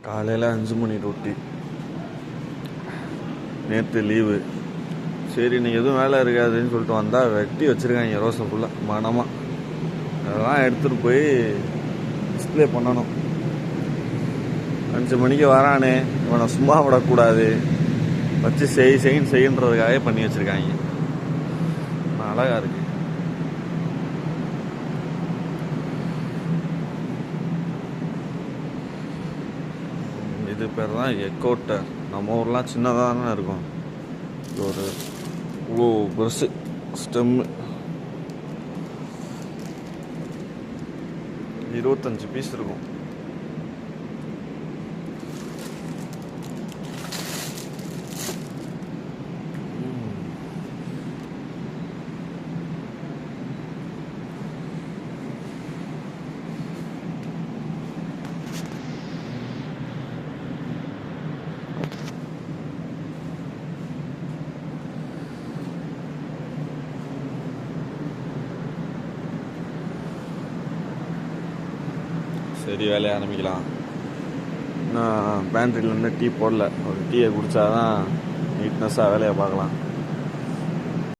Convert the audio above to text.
காலையில் 5 மணி ரொட்டி. நேற்று லீவு. சரி இன்னைக்கு எதுவும் வேலை இருக்காதுன்னு சொல்லிட்டு வந்தால் வெட்டி வச்சுருக்காங்க ரோஸை ஃபுல்லாக மனமாக. அதெல்லாம் எடுத்துகிட்டு போய் டிஸ்பிளே பண்ணணும். 5 மணிக்கு வரானே, இவனை சும்மா விடக்கூடாது, வச்சு செய்யுன்றதுக்காகவே பண்ணி வச்சுருக்காங்க. அழகாக இருக்குது. இது பேர் தான் எக்கோட்டர். நம்ம ஊர்லாம் சின்னதாக தானே இருக்கும். இது ஒரு இவ்வளோ பெருசு ஸ்டெம்மு. 25 பீஸ் இருக்கும். சரி வேலையை ஆரம்பிக்கலாம். நான் பேண்ட்ரிலேருந்து டீ போடல. ஒரு டீயை குடித்தா தான் நீட்னஸாக வேலையை பார்க்கலாம்.